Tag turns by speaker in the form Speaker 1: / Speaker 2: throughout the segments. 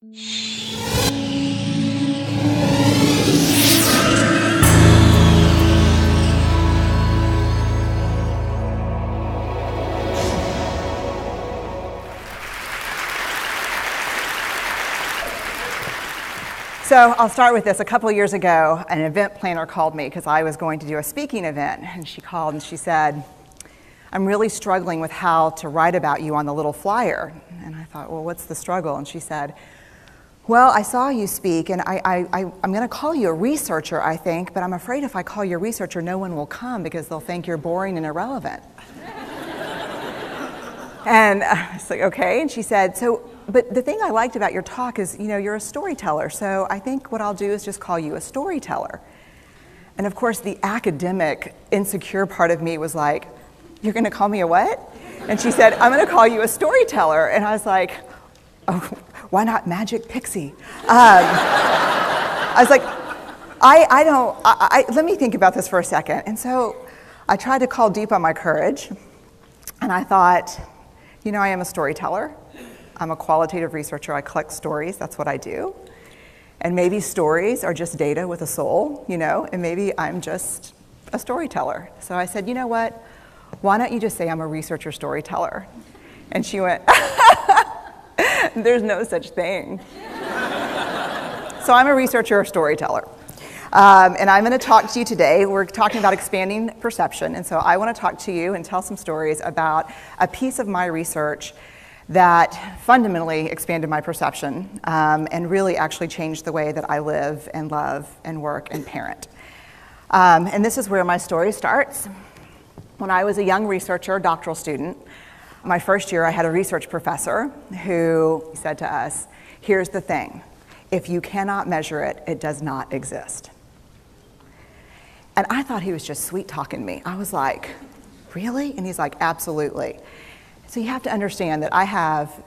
Speaker 1: So I'll start with this. A couple of years ago, an event planner called me because I was going to do a speaking event. And she called and she said, I'm really struggling with how to write about you on the little flyer. And I thought, well, what's the struggle? And she said, well, I saw you speak, and I'm going to call you a researcher, I think, but I'm afraid if I call you a researcher, no one will come because they'll think you're boring and irrelevant. And I was like, okay. And she said, but the thing I liked about your talk is, you're a storyteller, so I think what I'll do is just call you a storyteller. And of course, the academic, insecure part of me was like, you're going to call me a what? And she said, I'm going to call you a storyteller. And I was like, oh, why not Magic Pixie? I was like, let me think about this for a second. And so I tried to call deep on my courage, and I thought, I am a storyteller. I'm a qualitative researcher. I collect stories. That's what I do. And maybe stories are just data with a soul, and maybe I'm just a storyteller. So I said, you know what? Why don't you just say I'm a researcher storyteller? And she went, there's no such thing. So I'm a researcher storyteller. And I'm going to talk to you today. We're talking about expanding perception. And so I want to talk to you and tell some stories about a piece of my research that fundamentally expanded my perception and really actually changed the way that I live and love and work and parent. And this is where my story starts. When I was a young researcher, doctoral student, my first year I had a research professor who said to us, here's the thing, if you cannot measure it, it does not exist. And I thought he was just sweet-talking me. I was like, really? And he's like, absolutely. So you have to understand that I have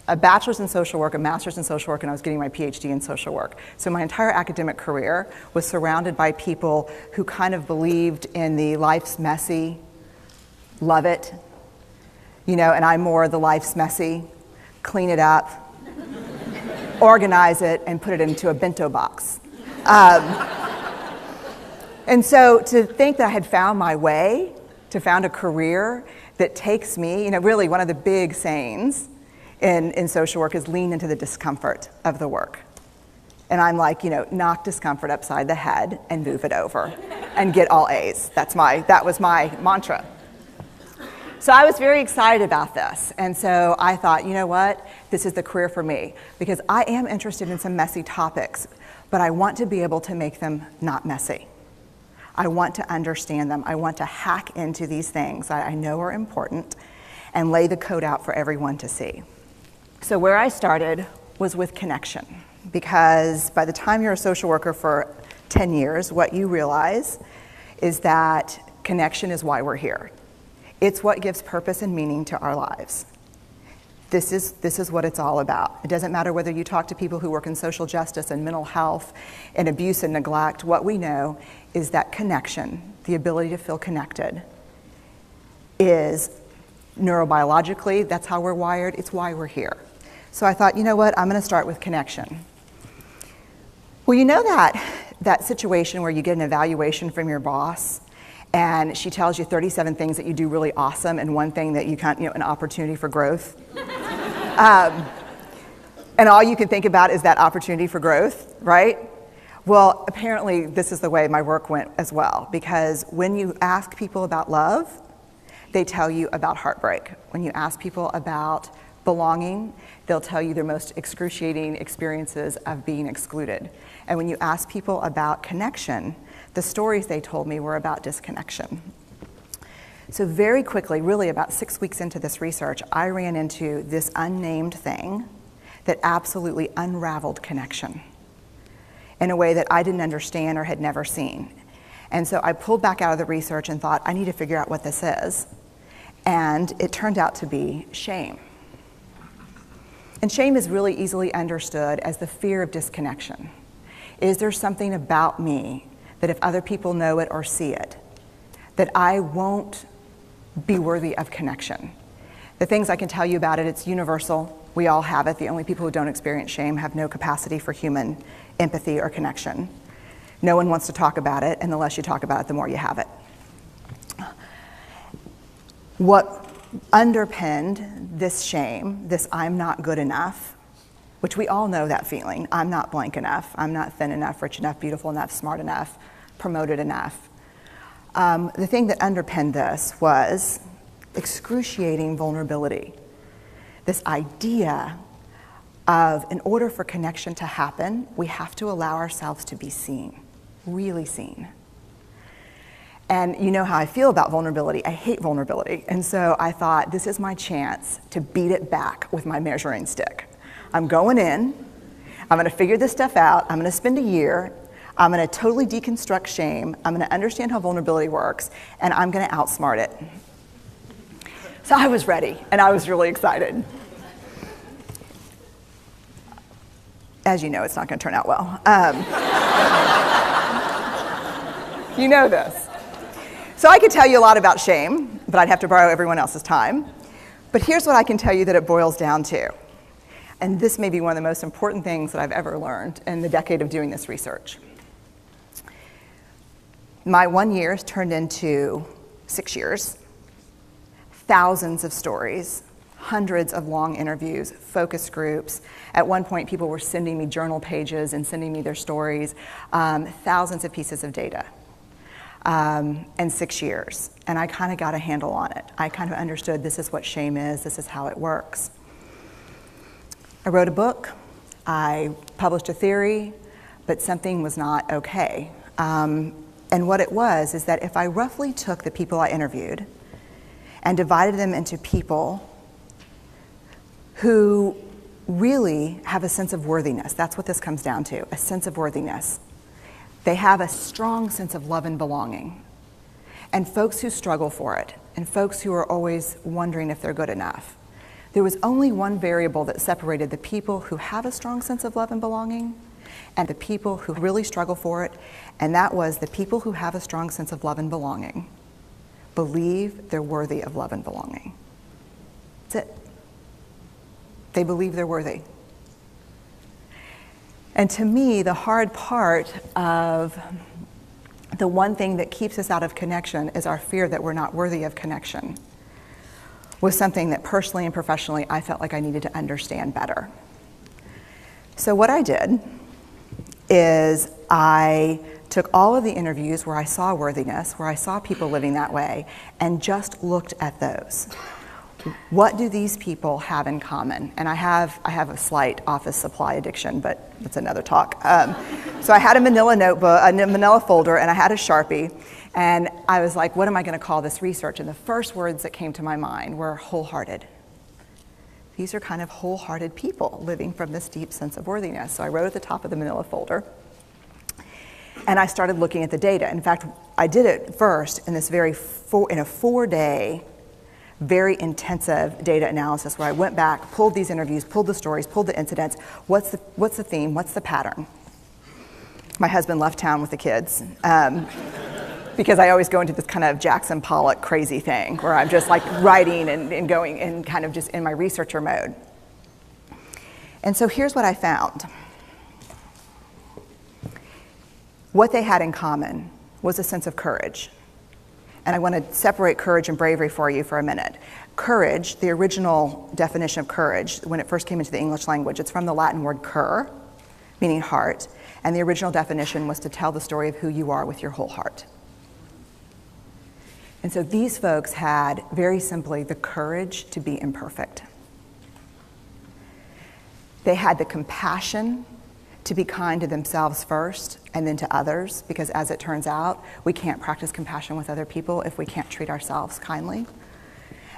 Speaker 1: a bachelor's in social work, a master's in social work, and I was getting my PhD in social work. So my entire academic career was surrounded by people who kind of believed in the life's messy, love it, and I'm more the life's messy, clean it up, organize it, and put it into a bento box. And so to think that I had found my way, to found a career that takes me, really one of the big sayings in social work is lean into the discomfort of the work. And I'm like, knock discomfort upside the head and move it over and get all A's. That was my mantra. So I was very excited about this. And so I thought, you know what? This is the career for me because I am interested in some messy topics, but I want to be able to make them not messy. I want to understand them. I want to hack into these things that I know are important and lay the code out for everyone to see. So where I started was with connection, because by the time you're a social worker for 10 years, what you realize is that connection is why we're here. It's what gives purpose and meaning to our lives. This is what it's all about. It doesn't matter whether you talk to people who work in social justice and mental health and abuse and neglect. What we know is that connection, the ability to feel connected, is neurobiologically, that's how we're wired, it's why we're here. So I thought, you know what, I'm going to start with connection. Well, you know that situation where you get an evaluation from your boss and she tells you 37 things that you do really awesome and one thing that you can't, an opportunity for growth. And all you can think about is that opportunity for growth, right? Well, apparently this is the way my work went as well, because when you ask people about love, they tell you about heartbreak. When you ask people about belonging, they'll tell you their most excruciating experiences of being excluded. And when you ask people about connection, the stories they told me were about disconnection. So very quickly, really about 6 weeks into this research, I ran into this unnamed thing that absolutely unraveled connection in a way that I didn't understand or had never seen. And so I pulled back out of the research and thought, I need to figure out what this is. And it turned out to be shame. And shame is really easily understood as the fear of disconnection. Is there something about me that if other people know it or see it, that I won't be worthy of connection? The things I can tell you about it, it's universal. We all have it. The only people who don't experience shame have no capacity for human empathy or connection. No one wants to talk about it, and the less you talk about it, the more you have it. What underpinned this shame, this I'm not good enough, which we all know that feeling, I'm not blank enough, I'm not thin enough, rich enough, beautiful enough, smart enough, promoted enough. The thing that underpinned this was excruciating vulnerability. This idea of, in order for connection to happen, we have to allow ourselves to be seen, really seen. And you know how I feel about vulnerability. I hate vulnerability. And so I thought, this is my chance to beat it back with my measuring stick. I'm going in, I'm gonna figure this stuff out, I'm gonna spend a year, I'm gonna totally deconstruct shame, I'm gonna understand how vulnerability works, and I'm gonna outsmart it. So I was ready, and I was really excited. As you know, it's not gonna turn out well. You know this. So I could tell you a lot about shame, but I'd have to borrow everyone else's time. But here's what I can tell you that it boils down to. And this may be one of the most important things that I've ever learned in the decade of doing this research. My 1 year has turned into 6 years, thousands of stories, hundreds of long interviews, focus groups. At one point, people were sending me journal pages and sending me their stories, thousands of pieces of data, and 6 years. And I kind of got a handle on it. I kind of understood this is what shame is, this is how it works. I wrote a book, I published a theory, but something was not okay. And what it was is that if I roughly took the people I interviewed and divided them into people who really have a sense of worthiness, that's what this comes down to, a sense of worthiness. They have a strong sense of love and belonging. And folks who struggle for it, and folks who are always wondering if they're good enough. There was only one variable that separated the people who have a strong sense of love and belonging and the people who really struggle for it, and that was the people who have a strong sense of love and belonging believe they're worthy of love and belonging. That's it. They believe they're worthy. And to me, the hard part of the one thing that keeps us out of connection is our fear that we're not worthy of connection, was something that personally and professionally I felt like I needed to understand better. So what I did is I took all of the interviews where I saw worthiness, where I saw people living that way, and just looked at those. What do these people have in common? And I have a slight office supply addiction, but that's another talk. So I had a manila notebook, a manila folder, and I had a Sharpie, and I was like, what am I going to call this research? And the first words that came to my mind were wholehearted. These are kind of wholehearted people living from this deep sense of worthiness. So I wrote at the top of the manila folder, and I started looking at the data. In fact, I did it first in this in a 4-day, very intensive data analysis where I went back, pulled these interviews, pulled the stories, pulled the incidents. What's the theme? What's the pattern? My husband left town with the kids because I always go into this kind of Jackson Pollock crazy thing where I'm just like writing and going and kind of just in my researcher mode. And so here's what I found. What they had in common was a sense of courage. And I want to separate courage and bravery for you for a minute. Courage, the original definition of courage, when it first came into the English language, it's from the Latin word cur, meaning heart. And the original definition was to tell the story of who you are with your whole heart. And so these folks had, very simply, the courage to be imperfect. They had the compassion to be kind to themselves first and then to others, because as it turns out, we can't practice compassion with other people if we can't treat ourselves kindly.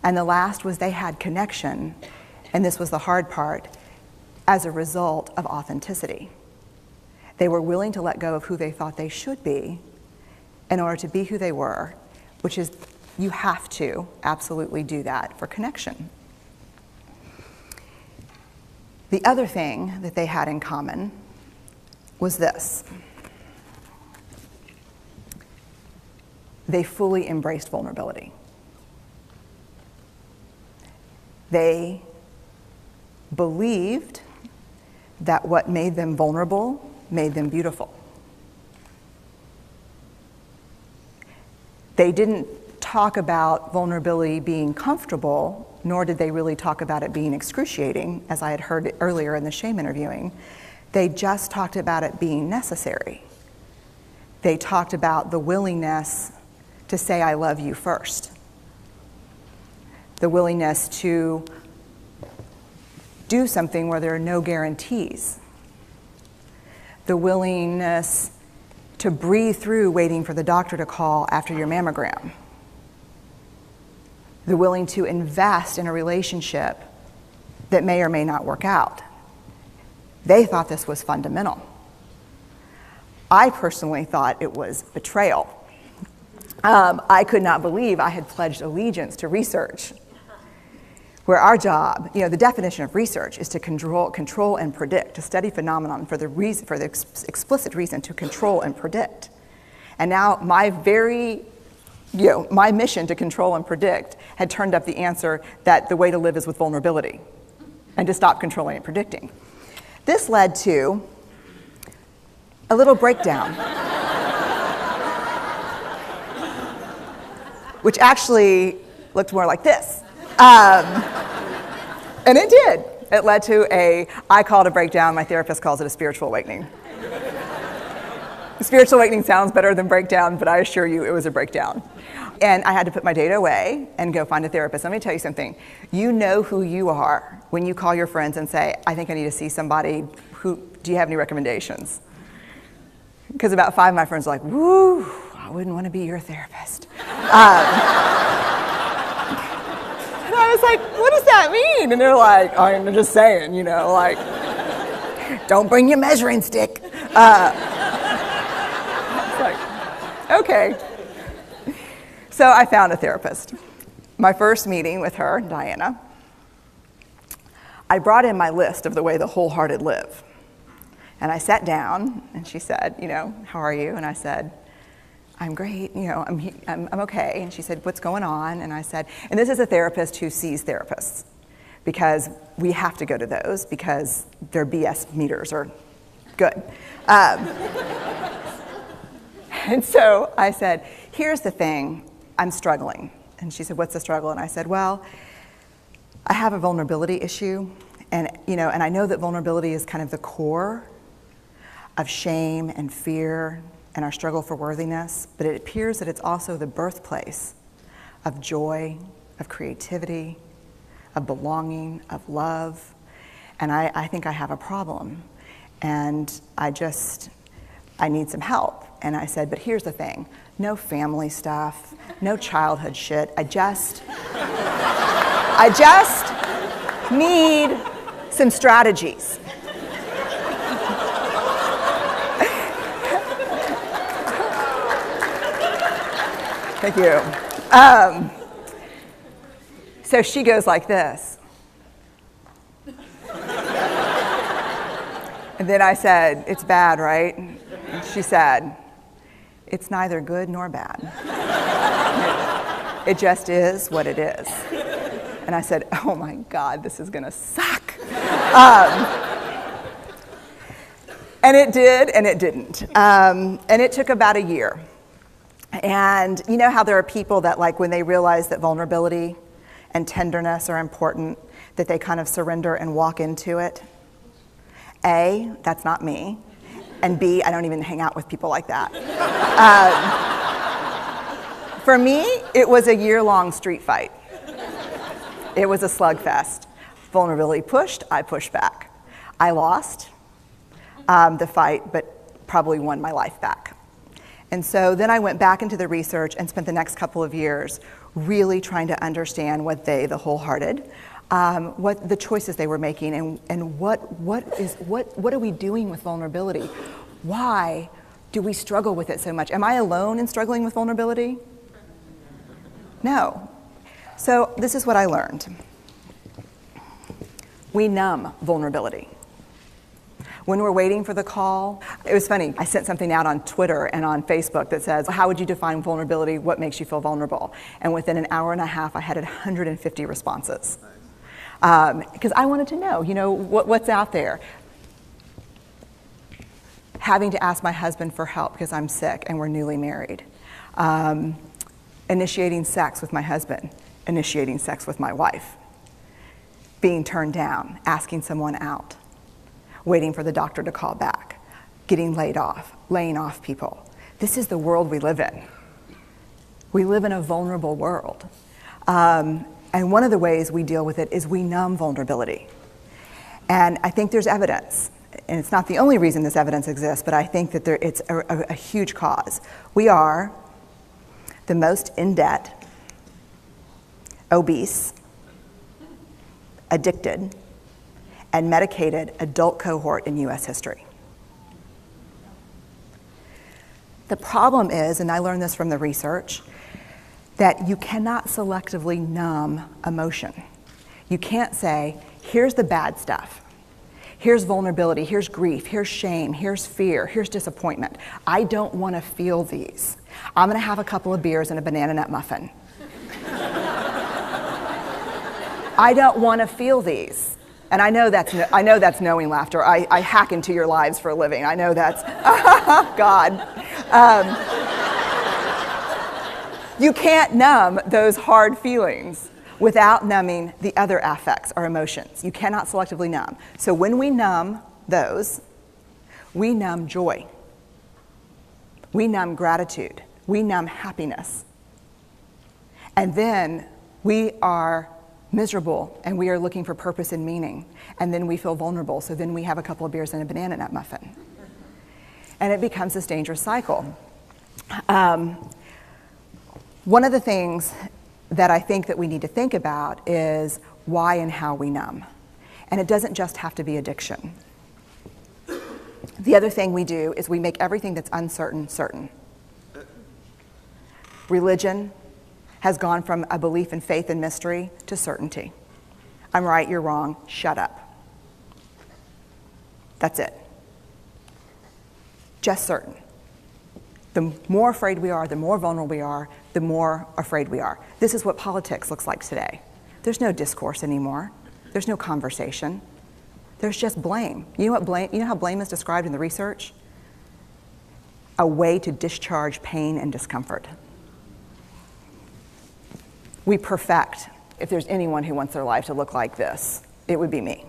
Speaker 1: And the last was they had connection, and this was the hard part, as a result of authenticity. They were willing to let go of who they thought they should be in order to be who they were, which is, you have to absolutely do that for connection. The other thing that they had in common was this. They fully embraced vulnerability. They believed that what made them vulnerable made them beautiful. They didn't talk about vulnerability being comfortable, nor did they really talk about it being excruciating, as I had heard earlier in the shame interviewing. They just talked about it being necessary. They talked about the willingness to say, I love you first. The willingness to do something where there are no guarantees. The willingness to breathe through waiting for the doctor to call after your mammogram. The willing to invest in a relationship that may or may not work out. They thought this was fundamental. I personally thought it was betrayal. I could not believe I had pledged allegiance to research, where our job, the definition of research is to control and predict, to study phenomenon for the explicit reason to control and predict. And now my mission to control and predict had turned up the answer that the way to live is with vulnerability and to stop controlling and predicting. This led to a little breakdown, which actually looked more like this. And it did. It led to I call it a breakdown, my therapist calls it a spiritual awakening. Spiritual awakening sounds better than breakdown, but I assure you it was a breakdown. And I had to put my data away and go find a therapist. Let me tell you something. You know who you are when you call your friends and say, I think I need to see somebody. Do you have any recommendations? Because about 5 of my friends are like, woo, I wouldn't want to be your therapist. And I was like, what does that mean? And they're like, oh, I'm just saying, don't bring your measuring stick. It's like, okay. So I found a therapist. My first meeting with her, Diana, I brought in my list of the way the wholehearted live. And I sat down, and she said, how are you? And I said, I'm great, I'm okay. And she said, what's going on? And I said, and this is a therapist who sees therapists, because we have to go to those because their BS meters are good. And so I said, here's the thing, I'm struggling. And she said, what's the struggle? And I said, well, I have a vulnerability issue, and I know that vulnerability is kind of the core of shame and fear and our struggle for worthiness, but it appears that it's also the birthplace of joy, of creativity, of belonging, of love, and I think I have a problem, and I need some help. And I said, but here's the thing, no family stuff, no childhood shit, I just need some strategies. Thank you. So she goes like this. And then I said, it's bad, right? And she said, it's neither good nor bad. It just is what it is. And I said, oh my God, this is gonna suck. And it did, and it didn't. And it took about a year. And you know how there are people that, like, when they realize that vulnerability and tenderness are important, that they kind of surrender and walk into it? A, that's not me. And B, I don't even hang out with people like that. For me, it was a year-long street fight. It was a slugfest. Vulnerability pushed, I pushed back. I lost the fight, but probably won my life back. And so then I went back into the research and spent the next couple of years really trying to understand what the wholehearted, what the choices they were making, and what are we doing with vulnerability? Why do we struggle with it so much? Am I alone in struggling with vulnerability? No. So this is what I learned. We numb vulnerability. When we're waiting for the call, it was funny, I sent something out on Twitter and on Facebook that says, how would you define vulnerability? What makes you feel vulnerable? And within an hour and a half, I had 150 responses. because I wanted to know, what's out there. Having to ask my husband for help because I'm sick and we're newly married. Initiating sex with my husband, initiating sex with my wife. Being turned down, asking someone out, waiting for the doctor to call back, getting laid off, laying off people. This is the world we live in. We live in a vulnerable world. And one of the ways we deal with it is we numb vulnerability. And I think there's evidence, and it's not the only reason this evidence exists, but I think that it's a huge cause. We are the most in debt, obese, addicted, and medicated adult cohort in US history. The problem is, and I learned this from the research, that you cannot selectively numb emotion. You can't say, here's the bad stuff. Here's vulnerability, here's grief, here's shame, here's fear, here's disappointment. I don't want to feel these. I'm going to have a couple of beers and a banana nut muffin. I don't want to feel these. And I know that's knowing laughter. I hack into your lives for a living. I know that's, God. You can't numb those hard feelings without numbing the other affects or emotions. You cannot selectively numb. So when we numb those, we numb joy. We numb gratitude. We numb happiness. And then we are miserable and we are looking for purpose and meaning. And then we feel vulnerable. So then we have a couple of beers and a banana nut muffin. And it becomes this dangerous cycle. One of the things that I think that we need to think about is why and how we numb. And it doesn't just have to be addiction. The other thing we do is we make everything that's uncertain, certain. Religion has gone from a belief in faith and mystery to certainty. I'm right, you're wrong, shut up. That's it. Just certain. The more afraid we are, the more vulnerable we are, the more afraid we are. This is what politics looks like today. There's no discourse anymore. There's no conversation. There's just blame. You know how blame is described in the research? A way to discharge pain and discomfort. We perfect. If there's anyone who wants their life to look like this, it would be me.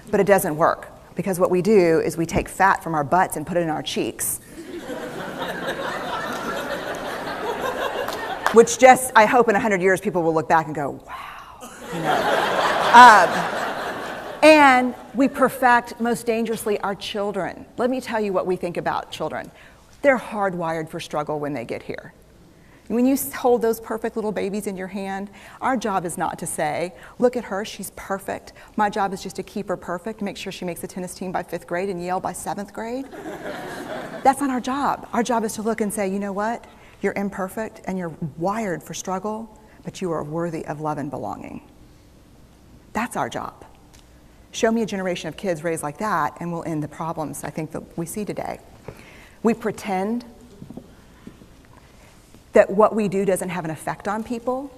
Speaker 1: But it doesn't work, because what we do is we take fat from our butts and put it in our cheeks. Which just, I hope in 100 years people will look back and go, wow. And we perfect, most dangerously, our children. Let me tell you what we think about children. They're hardwired for struggle when they get here. When you hold those perfect little babies in your hand, our job is not to say, look at her, she's perfect. My job is just to keep her perfect, make sure she makes the tennis team by 5th grade and Yale by 7th grade. That's not our job. Our job is to look and say, you know what? You're imperfect and you're wired for struggle, but you are worthy of love and belonging. That's our job. Show me a generation of kids raised like that and we'll end the problems I think that we see today. We pretend that what we do doesn't have an effect on people.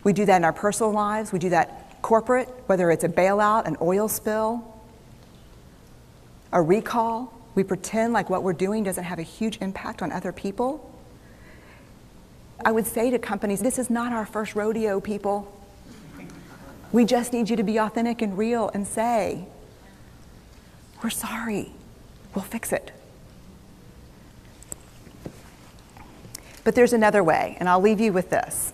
Speaker 1: We do that in our personal lives. We do that corporate, whether it's a bailout, an oil spill, a recall. We pretend like what we're doing doesn't have a huge impact on other people. I would say to companies, this is not our first rodeo, people. We just need you to be authentic and real and say, we're sorry, we'll fix it. But there's another way, and I'll leave you with this.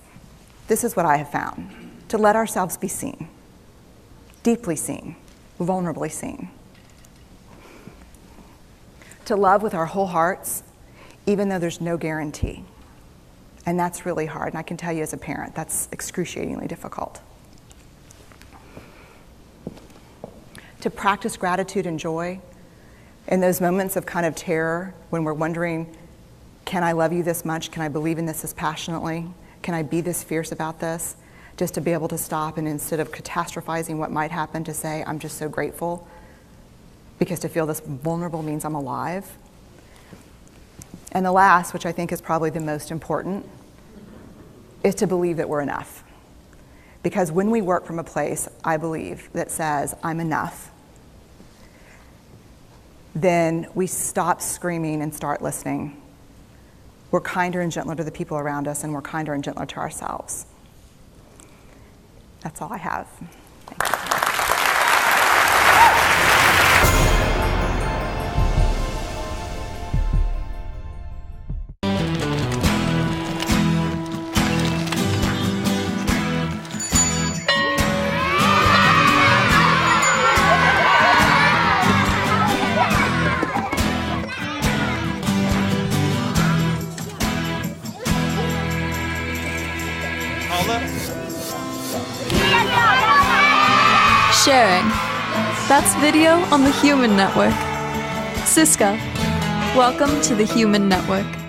Speaker 1: This is what I have found. To let ourselves be seen, deeply seen, vulnerably seen. To love with our whole hearts, even though there's no guarantee. And that's really hard, and I can tell you as a parent, that's excruciatingly difficult. To practice gratitude and joy in those moments of kind of terror when we're wondering, can I love you this much? Can I believe in this passionately? Can I be this fierce about this? Just to be able to stop and instead of catastrophizing what might happen, to say, I'm just so grateful. Because to feel this vulnerable means I'm alive. And the last, which I think is probably the most important, is to believe that we're enough. Because when we work from a place, I believe, that says, I'm enough, then we stop screaming and start listening. We're kinder and gentler to the people around us, and we're kinder and gentler to ourselves. That's all I have. Thank you.
Speaker 2: Sharing. That's video on the Human Network. Siska, welcome to the Human Network.